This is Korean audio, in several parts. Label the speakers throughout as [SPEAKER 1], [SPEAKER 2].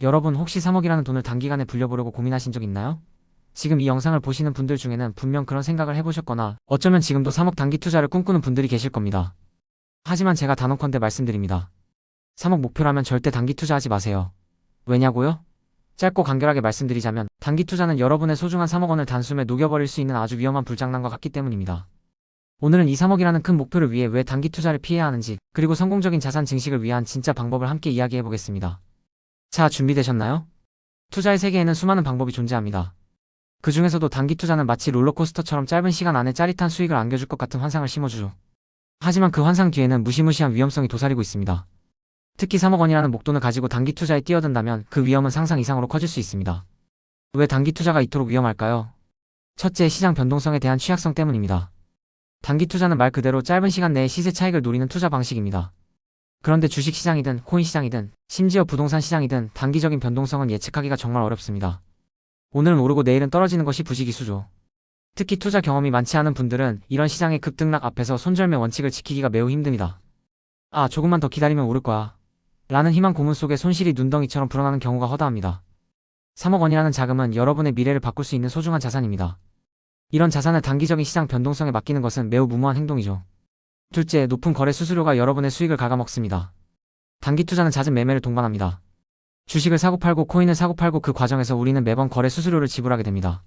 [SPEAKER 1] 여러분 혹시 3억이라는 돈을 단기간에 불려보려고 고민하신 적 있나요? 지금 이 영상을 보시는 분들 중에는 분명 그런 생각을 해보셨거나 어쩌면 지금도 3억 단기 투자를 꿈꾸는 분들이 계실 겁니다. 하지만 제가 단언컨대 말씀드립니다. 3억 목표라면 절대 단기 투자하지 마세요. 왜냐고요? 짧고 간결하게 말씀드리자면 단기 투자는 여러분의 소중한 3억 원을 단숨에 녹여버릴 수 있는 아주 위험한 불장난과 같기 때문입니다. 오늘은 이 3억이라는 큰 목표를 위해 왜 단기 투자를 피해야 하는지, 그리고 성공적인 자산 증식을 위한 진짜 방법을 함께 이야기해보겠습니다. 자, 준비되셨나요? 투자의 세계에는 수많은 방법이 존재합니다. 그 중에서도 단기 투자는 마치 롤러코스터처럼 짧은 시간 안에 짜릿한 수익을 안겨줄 것 같은 환상을 심어주죠. 하지만 그 환상 뒤에는 무시무시한 위험성이 도사리고 있습니다. 특히 3억 원이라는 목돈을 가지고 단기 투자에 뛰어든다면 그 위험은 상상 이상으로 커질 수 있습니다. 왜 단기 투자가 이토록 위험할까요? 첫째, 시장 변동성에 대한 취약성 때문입니다. 단기 투자는 말 그대로 짧은 시간 내에 시세 차익을 노리는 투자 방식입니다. 그런데 주식 시장이든 코인 시장이든 심지어 부동산 시장이든 단기적인 변동성은 예측하기가 정말 어렵습니다. 오늘은 오르고 내일은 떨어지는 것이 부지기수죠. 특히 투자 경험이 많지 않은 분들은 이런 시장의 급등락 앞에서 손절매 원칙을 지키기가 매우 힘듭니다. 아, 조금만 더 기다리면 오를 거야 라는 희망 고문 속에 손실이 눈덩이처럼 불어나는 경우가 허다합니다. 3억 원이라는 자금은 여러분의 미래를 바꿀 수 있는 소중한 자산입니다. 이런 자산을 단기적인 시장 변동성에 맡기는 것은 매우 무모한 행동이죠. 둘째, 높은 거래 수수료가 여러분의 수익을 갉아먹습니다. 단기 투자는 잦은 매매를 동반합니다. 주식을 사고 팔고 코인을 사고 팔고 그 과정에서 우리는 매번 거래 수수료를 지불하게 됩니다.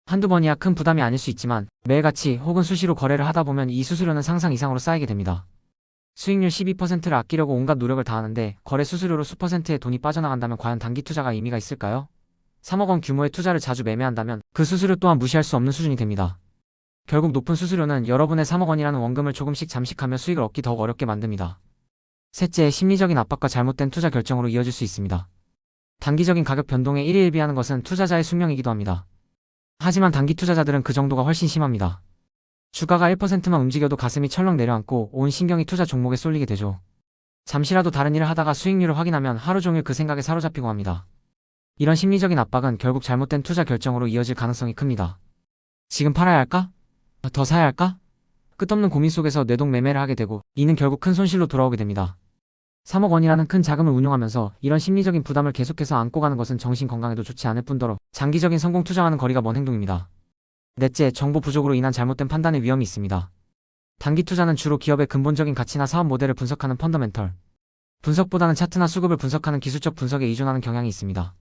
[SPEAKER 1] 한두 번이야 큰 부담이 아닐 수 있지만 매일같이 혹은 수시로 거래를 하다 보면 이 수수료는 상상 이상으로 쌓이게 됩니다. 수익률 12%를 아끼려고 온갖 노력을 다하는데 거래 수수료로 수퍼센트의 돈이 빠져나간다면 과연 단기 투자가 의미가 있을까요? 3억 원 규모의 투자를 자주 매매한다면 그 수수료 또한 무시할 수 없는 수준이 됩니다. 결국 높은 수수료는 여러분의 3억 원이라는 원금을 조금씩 잠식하며 수익을 얻기 더욱 어렵게 만듭니다. 셋째, 심리적인 압박과 잘못된 투자 결정으로 이어질 수 있습니다. 단기적인 가격 변동에 일희일비하는 것은 투자자의 숙명이기도 합니다. 하지만 단기 투자자들은 그 정도가 훨씬 심합니다. 주가가 1%만 움직여도 가슴이 철렁 내려앉고 온 신경이 투자 종목에 쏠리게 되죠. 잠시라도 다른 일을 하다가 수익률을 확인하면 하루 종일 그 생각에 사로잡히고 합니다. 이런 심리적인 압박은 결국 잘못된 투자 결정으로 이어질 가능성이 큽니다. 지금 팔아야 할까? 더 사야 할까? 끝없는 고민 속에서 뇌동매매를 하게 되고 이는 결국 큰 손실로 돌아오게 됩니다. 3억 원이라는 큰 자금을 운용하면서 이런 심리적인 부담을 계속해서 안고 가는 것은 정신 건강에도 좋지 않을 뿐더러 장기적인 성공 투자와는 거리가 먼 행동입니다. 넷째, 정보 부족으로 인한 잘못된 판단의 위험이 있습니다. 단기 투자는 주로 기업의 근본적인 가치나 사업 모델을 분석하는 펀더멘털 분석보다는 차트나 수급을 분석하는 기술적 분석에 의존하는 경향이 있습니다.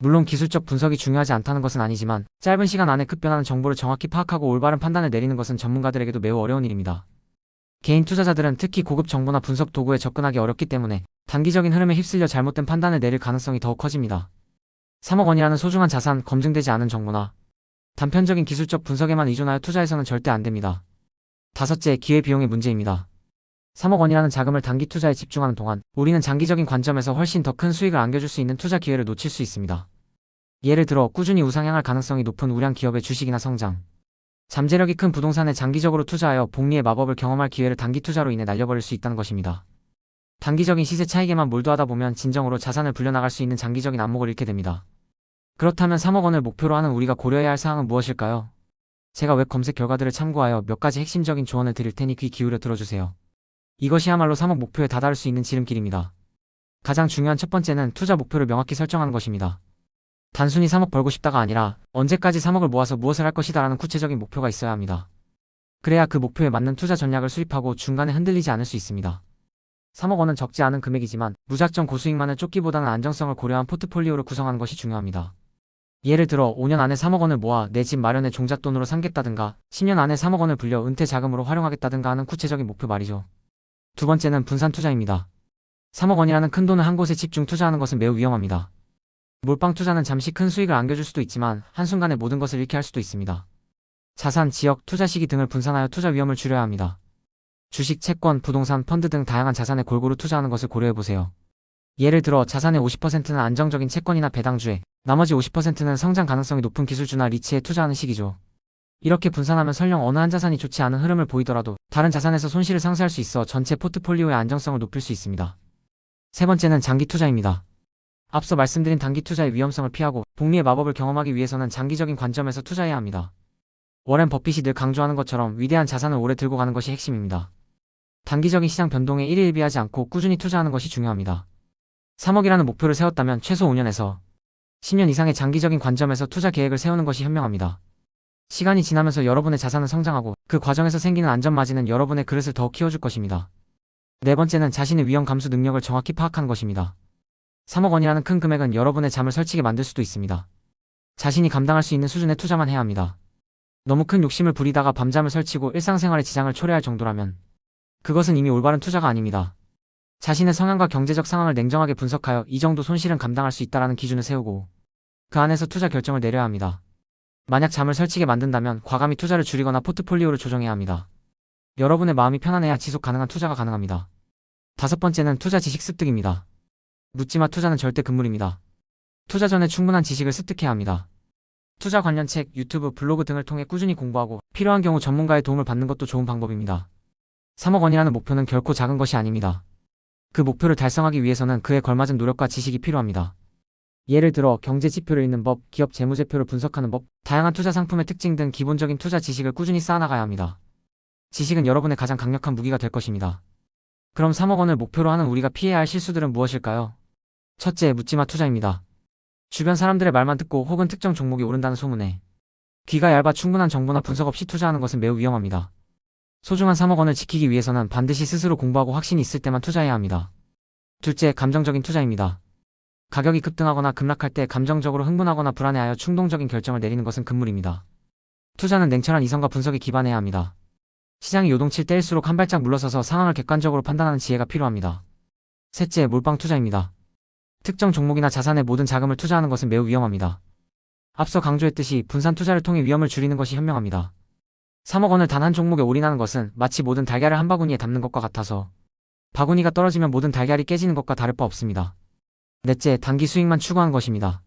[SPEAKER 1] 물론 기술적 분석이 중요하지 않다는 것은 아니지만 짧은 시간 안에 급변하는 정보를 정확히 파악하고 올바른 판단을 내리는 것은 전문가들에게도 매우 어려운 일입니다. 개인 투자자들은 특히 고급 정보나 분석 도구에 접근하기 어렵기 때문에 단기적인 흐름에 휩쓸려 잘못된 판단을 내릴 가능성이 더욱 커집니다. 3억 원이라는 소중한 자산, 검증되지 않은 정보나 단편적인 기술적 분석에만 의존하여 투자해서는 절대 안 됩니다. 다섯째, 기회비용의 문제입니다. 3억 원이라는 자금을 단기 투자에 집중하는 동안 우리는 장기적인 관점에서 훨씬 더 큰 수익을 안겨줄 수 있는 투자 기회를 놓칠 수 있습니다. 예를 들어 꾸준히 우상향할 가능성이 높은 우량 기업의 주식이나 성장, 잠재력이 큰 부동산에 장기적으로 투자하여 복리의 마법을 경험할 기회를 단기 투자로 인해 날려버릴 수 있다는 것입니다. 단기적인 시세 차익에만 몰두하다 보면 진정으로 자산을 불려나갈 수 있는 장기적인 안목을 잃게 됩니다. 그렇다면 3억 원을 목표로 하는 우리가 고려해야 할 사항은 무엇일까요? 제가 웹 검색 결과들을 참고하여 몇 가지 핵심적인 조언을 드릴 테니 귀 기울여 들어주세요. 이것이야말로 3억 목표에 다다를 수 있는 지름길입니다. 가장 중요한 첫 번째는 투자 목표를 명확히 설정하는 것입니다. 단순히 3억 벌고 싶다가 아니라 언제까지 3억을 모아서 무엇을 할 것이다 라는 구체적인 목표가 있어야 합니다. 그래야 그 목표에 맞는 투자 전략을 수립하고 중간에 흔들리지 않을 수 있습니다. 3억 원은 적지 않은 금액이지만 무작정 고수익만을 쫓기보다는 안정성을 고려한 포트폴리오를 구성하는 것이 중요합니다. 예를 들어 5년 안에 3억 원을 모아 내 집 마련의 종잣돈으로 삼겠다든가 10년 안에 3억 원을 불려 은퇴 자금으로 활용하겠다든가 하는 구체적인 목표 말이죠. 두 번째는 분산 투자입니다. 3억 원이라는 큰 돈을 한 곳에 집중 투자하는 것은 매우 위험합니다. 몰빵 투자는 잠시 큰 수익을 안겨줄 수도 있지만 한순간에 모든 것을 잃게 할 수도 있습니다. 자산, 지역, 투자 시기 등을 분산하여 투자 위험을 줄여야 합니다. 주식, 채권, 부동산, 펀드 등 다양한 자산에 골고루 투자하는 것을 고려해보세요. 예를 들어 자산의 50%는 안정적인 채권이나 배당주에, 나머지 50%는 성장 가능성이 높은 기술주나 리츠에 투자하는 시기죠. 이렇게 분산하면 설령 어느 한 자산이 좋지 않은 흐름을 보이더라도 다른 자산에서 손실을 상쇄할 수 있어 전체 포트폴리오의 안정성을 높일 수 있습니다. 세 번째는 장기 투자입니다. 앞서 말씀드린 단기 투자의 위험성을 피하고 복리의 마법을 경험하기 위해서는 장기적인 관점에서 투자해야 합니다. 워렌 버핏이 늘 강조하는 것처럼 위대한 자산을 오래 들고 가는 것이 핵심입니다. 단기적인 시장 변동에 일희일비하지 않고 꾸준히 투자하는 것이 중요합니다. 3억이라는 목표를 세웠다면 최소 5년에서 10년 이상의 장기적인 관점에서 투자 계획을 세우는 것이 현명합니다. 시간이 지나면서 여러분의 자산은 성장하고 그 과정에서 생기는 안전마진은 여러분의 그릇을 더 키워줄 것입니다. 네 번째는 자신의 위험 감수 능력을 정확히 파악하는 것입니다. 3억 원이라는 큰 금액은 여러분의 잠을 설치게 만들 수도 있습니다. 자신이 감당할 수 있는 수준의 투자만 해야 합니다. 너무 큰 욕심을 부리다가 밤잠을 설치고 일상생활에 지장을 초래할 정도라면 그것은 이미 올바른 투자가 아닙니다. 자신의 성향과 경제적 상황을 냉정하게 분석하여 이 정도 손실은 감당할 수 있다라는 기준을 세우고 그 안에서 투자 결정을 내려야 합니다. 만약 잠을 설치게 만든다면 과감히 투자를 줄이거나 포트폴리오를 조정해야 합니다. 여러분의 마음이 편안해야 지속 가능한 투자가 가능합니다. 다섯 번째는 투자 지식 습득입니다. 묻지마 투자는 절대 금물입니다. 투자 전에 충분한 지식을 습득해야 합니다. 투자 관련 책, 유튜브, 블로그 등을 통해 꾸준히 공부하고 필요한 경우 전문가의 도움을 받는 것도 좋은 방법입니다. 3억 원이라는 목표는 결코 작은 것이 아닙니다. 그 목표를 달성하기 위해서는 그에 걸맞은 노력과 지식이 필요합니다. 예를 들어 경제 지표를 읽는 법, 기업 재무제표를 분석하는 법, 다양한 투자 상품의 특징 등 기본적인 투자 지식을 꾸준히 쌓아나가야 합니다. 지식은 여러분의 가장 강력한 무기가 될 것입니다. 그럼 3억 원을 목표로 하는 우리가 피해야 할 실수들은 무엇일까요? 첫째, 묻지마 투자입니다. 주변 사람들의 말만 듣고 혹은 특정 종목이 오른다는 소문에 귀가 얇아 충분한 정보나 분석 없이 투자하는 것은 매우 위험합니다. 소중한 3억 원을 지키기 위해서는 반드시 스스로 공부하고 확신이 있을 때만 투자해야 합니다. 둘째, 감정적인 투자입니다. 가격이 급등하거나 급락할 때 감정적으로 흥분하거나 불안해하여 충동적인 결정을 내리는 것은 금물입니다. 투자는 냉철한 이성과 분석에 기반해야 합니다. 시장이 요동칠 때일수록 한 발짝 물러서서 상황을 객관적으로 판단하는 지혜가 필요합니다. 셋째, 몰빵 투자입니다. 특정 종목이나 자산에 모든 자금을 투자하는 것은 매우 위험합니다. 앞서 강조했듯이 분산 투자를 통해 위험을 줄이는 것이 현명합니다. 3억 원을 단 한 종목에 올인하는 것은 마치 모든 달걀을 한 바구니에 담는 것과 같아서 바구니가 떨어지면 모든 달걀이 깨지는 것과 다를 바 없습니다. 넷째, 단기 수익만 추구하는 것입니다.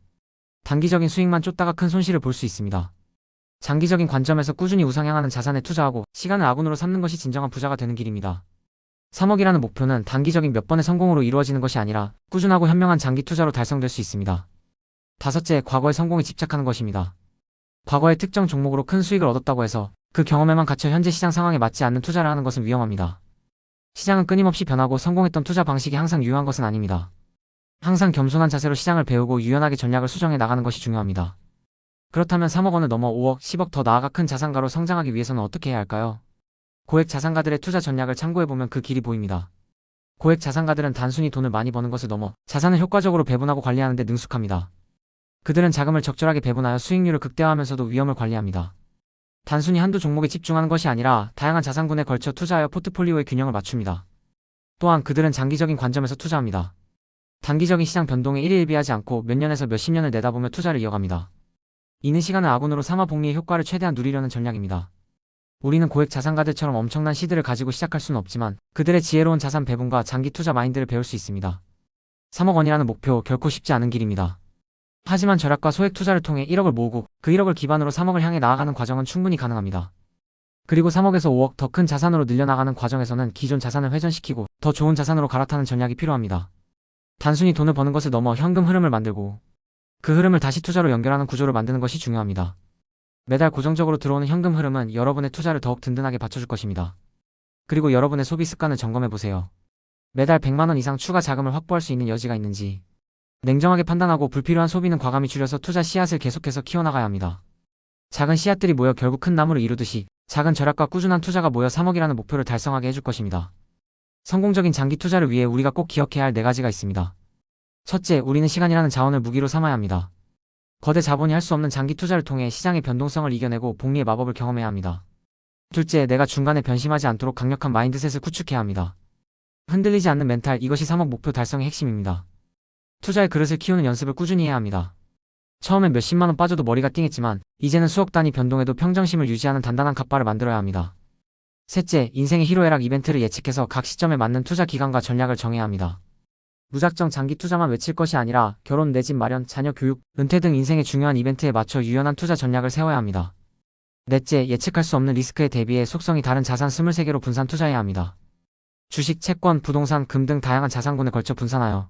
[SPEAKER 1] 단기적인 수익만 쫓다가 큰 손실을 볼 수 있습니다. 장기적인 관점에서 꾸준히 우상향하는 자산에 투자하고 시간을 아군으로 삼는 것이 진정한 부자가 되는 길입니다. 3억이라는 목표는 단기적인 몇 번의 성공으로 이루어지는 것이 아니라 꾸준하고 현명한 장기 투자로 달성될 수 있습니다. 다섯째, 과거의 성공에 집착하는 것입니다. 과거의 특정 종목으로 큰 수익을 얻었다고 해서 그 경험에만 갇혀 현재 시장 상황에 맞지 않는 투자를 하는 것은 위험합니다. 시장은 끊임없이 변하고 성공했던 투자 방식이 항상 유효한 것은 아닙니다. 항상 겸손한 자세로 시장을 배우고 유연하게 전략을 수정해 나가는 것이 중요합니다. 그렇다면 3억 원을 넘어 5억, 10억 더 나아가 큰 자산가로 성장하기 위해서는 어떻게 해야 할까요? 고액 자산가들의 투자 전략을 참고해보면 그 길이 보입니다. 고액 자산가들은 단순히 돈을 많이 버는 것을 넘어 자산을 효과적으로 배분하고 관리하는 데 능숙합니다. 그들은 자금을 적절하게 배분하여 수익률을 극대화하면서도 위험을 관리합니다. 단순히 한두 종목에 집중하는 것이 아니라 다양한 자산군에 걸쳐 투자하여 포트폴리오의 균형을 맞춥니다. 또한 그들은 장기적인 관점에서 투자합니다. 단기적인 시장 변동에 일희일비하지 않고 몇 년에서 몇십 년을 내다보며 투자를 이어갑니다. 이는 시간을 아군으로 삼아 복리의 효과를 최대한 누리려는 전략입니다. 우리는 고액 자산가들처럼 엄청난 시드를 가지고 시작할 수는 없지만 그들의 지혜로운 자산 배분과 장기 투자 마인드를 배울 수 있습니다. 3억 원이라는 목표 결코 쉽지 않은 길입니다. 하지만 절약과 소액 투자를 통해 1억을 모으고 그 1억을 기반으로 3억을 향해 나아가는 과정은 충분히 가능합니다. 그리고 3억에서 5억 더 큰 자산으로 늘려나가는 과정에서는 기존 자산을 회전시키고 더 좋은 자산으로 갈아타는 전략이 필요합니다. 단순히 돈을 버는 것을 넘어 현금 흐름을 만들고 그 흐름을 다시 투자로 연결하는 구조를 만드는 것이 중요합니다. 매달 고정적으로 들어오는 현금 흐름은 여러분의 투자를 더욱 든든하게 받쳐줄 것입니다. 그리고 여러분의 소비 습관을 점검해보세요. 매달 100만 원 이상 추가 자금을 확보할 수 있는 여지가 있는지 냉정하게 판단하고 불필요한 소비는 과감히 줄여서 투자 씨앗을 계속해서 키워나가야 합니다. 작은 씨앗들이 모여 결국 큰 나무를 이루듯이 작은 절약과 꾸준한 투자가 모여 3억이라는 목표를 달성하게 해줄 것입니다. 성공적인 장기 투자를 위해 우리가 꼭 기억해야 할 4가지가 있습니다. 첫째, 우리는 시간이라는 자원을 무기로 삼아야 합니다. 거대 자본이 할 수 없는 장기 투자를 통해 시장의 변동성을 이겨내고 복리의 마법을 경험해야 합니다. 둘째, 내가 중간에 변심하지 않도록 강력한 마인드셋을 구축해야 합니다. 흔들리지 않는 멘탈, 이것이 3억 목표 달성의 핵심입니다. 투자의 그릇을 키우는 연습을 꾸준히 해야 합니다. 처음엔 몇십만 원 빠져도 머리가 띵했지만 이제는 수억 단위 변동에도 평정심을 유지하는 단단한 갓바를 만들어야 합니다. 셋째, 인생의 희로애락 이벤트를 예측해서 각 시점에 맞는 투자 기간과 전략을 정해야 합니다. 무작정 장기 투자만 외칠 것이 아니라 결혼, 내 집 마련, 자녀 교육, 은퇴 등 인생의 중요한 이벤트에 맞춰 유연한 투자 전략을 세워야 합니다. 넷째, 예측할 수 없는 리스크에 대비해 속성이 다른 자산 23개로 분산 투자해야 합니다. 주식, 채권, 부동산, 금 등 다양한 자산군에 걸쳐 분산하여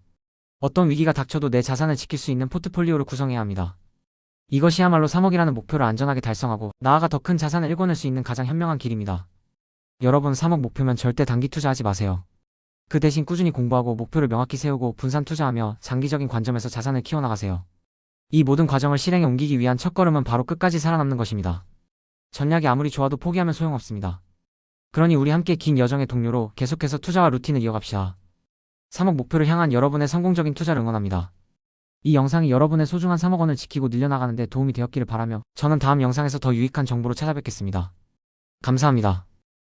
[SPEAKER 1] 어떤 위기가 닥쳐도 내 자산을 지킬 수 있는 포트폴리오를 구성해야 합니다. 이것이야말로 3억이라는 목표를 안전하게 달성하고 나아가 더 큰 자산을 일궈낼 수 있는 가장 현명한 길입니다. 여러분, 3억 목표면 절대 단기 투자하지 마세요. 그 대신 꾸준히 공부하고 목표를 명확히 세우고 분산 투자하며 장기적인 관점에서 자산을 키워나가세요. 이 모든 과정을 실행에 옮기기 위한 첫걸음은 바로 끝까지 살아남는 것입니다. 전략이 아무리 좋아도 포기하면 소용없습니다. 그러니 우리 함께 긴 여정의 동료로 계속해서 투자와 루틴을 이어갑시다. 3억 목표를 향한 여러분의 성공적인 투자를 응원합니다. 이 영상이 여러분의 소중한 3억 원을 지키고 늘려나가는 데 도움이 되었기를 바라며 저는 다음 영상에서 더 유익한 정보로 찾아뵙겠습니다. 감사합니다.